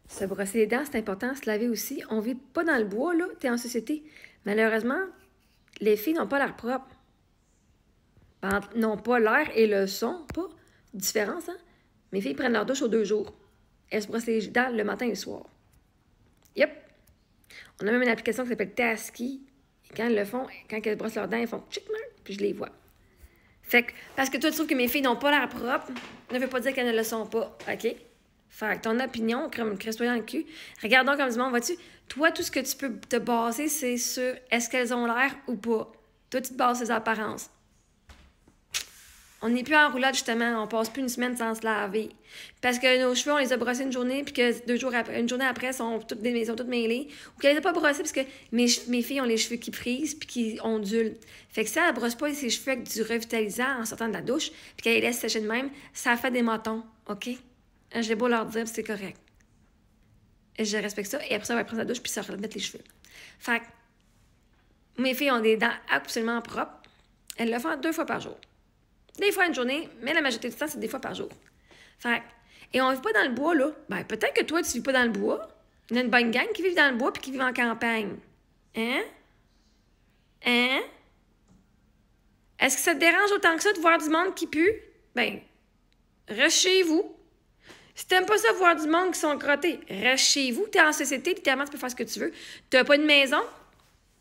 Se brosser les dents, c'est important. Se laver aussi. On vit pas dans le bois, là. T'es en société. Malheureusement, les filles n'ont pas l'air propre. N'ont pas l'air et le son. Pas. Différence, hein? Mes filles prennent leur douche aux 2 jours. Elles se brossent les dents le matin et le soir. Yep. On a même une application qui s'appelle Tasky. Et quand elles le font, quand elles brossent leurs dents, elles font chic-mark, puis je les vois. Fait que, parce que toi, tu trouves que mes filles n'ont pas l'air propre, ne veut pas dire qu'elles ne le sont pas, OK? Fait que ton opinion, comme crisse-toi dans le cul. Regardons comme du monde, vois-tu? Toi, tout ce que tu peux te baser, c'est sur est-ce qu'elles ont l'air ou pas. Toi, tu te bases sur les apparences. On n'est plus en roulade, justement. On passe plus une semaine sans se laver. Parce que nos cheveux, on les a brossés une journée, puis que 2 jours après, une journée après, sont toutes mêlés. Ou qu'elles les a pas brossés, parce que mes filles ont les cheveux qui frisent, puis qui ondulent. Fait que si elle ne brosse pas ses cheveux avec du revitalisant en sortant de la douche, puis qu'elle les laisse sécher de même, ça fait des motons, OK? J'ai beau leur dire, c'est correct. Et je respecte ça. Et après ça, elle va prendre sa douche, puis ça remettre les cheveux. Fait que mes filles ont des dents absolument propres. Elles le font 2 fois par jour. Des fois une journée, mais la majorité du temps, c'est des fois par jour. Fait et on ne vit pas dans le bois, là. Ben, peut-être que toi, tu ne vis pas dans le bois. Il y a une bonne gang qui vit dans le bois puis qui vit en campagne. Hein? Hein? Est-ce que ça te dérange autant que ça de voir du monde qui pue? Ben, reste chez vous. Si t'aimes pas ça voir du monde qui sont crottés, reste chez vous. T'es en société, littéralement, tu peux faire ce que tu veux. T'as pas une maison,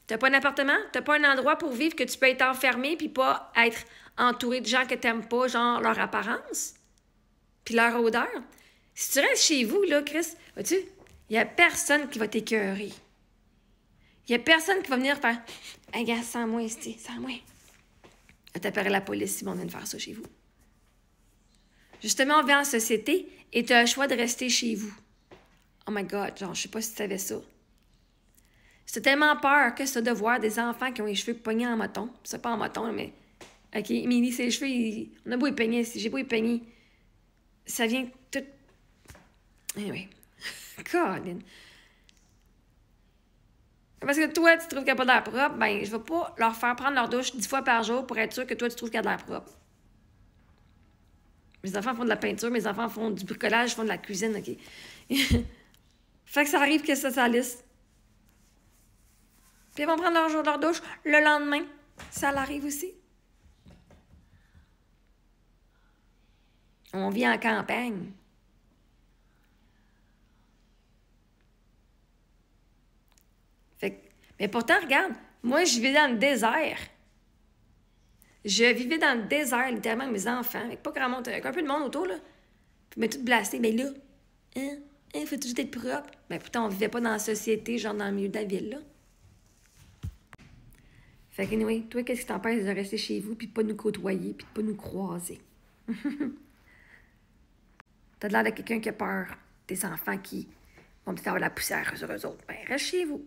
t'as pas un appartement, t'as pas un endroit pour vivre que tu peux être enfermé puis pas être entouré de gens que t'aimes pas, genre leur apparence, puis leur odeur. Si tu restes chez vous, là, Chris, vois-tu, il y a personne qui va t'écœurer. Il y a personne qui va venir faire « Hey, gars, sans moi, ici, sans moi. » T'appellerais la police si on vient de faire ça chez vous. Justement, on vit en société et tu as le choix de rester chez vous. Oh my God, genre, je sais pas si tu savais ça. C'est tellement peur que ça de voir des enfants qui ont les cheveux pognés en moton. C'est pas en moton, mais... OK, Émilie, ses cheveux, on a beau les peigner, j'ai beau les peigner. Ça vient tout... Anyway. Colin. Parce que toi, tu trouves qu'il n'y a pas d'air propre, ben, je vais pas leur faire prendre leur douche 10 fois par jour pour être sûr que toi, tu trouves qu'il y a de l'air propre. Mes enfants font de la peinture, mes enfants font du bricolage, font de la cuisine, OK? Fait que ça arrive que ça salisse. Puis ils vont prendre leur douche le lendemain. Ça l'arrive aussi. On vit en campagne. Fait que, mais pourtant, regarde, moi, je vivais dans le désert. Je vivais dans le désert, littéralement, avec mes enfants, avec pas grand monde, avec un peu de monde autour, là. Puis mais tout blasté. Mais là, faut toujours être propre. Mais pourtant, on vivait pas dans la société, genre dans le milieu de la ville, là. Fait que, anyway, toi, qu'est-ce qui t'empêche de rester chez vous, puis de pas nous côtoyer, puis de pas nous croiser? T'as l'air de quelqu'un qui a peur des enfants qui vont peut-être avoir la poussière sur eux autres. Ben, reste chez vous.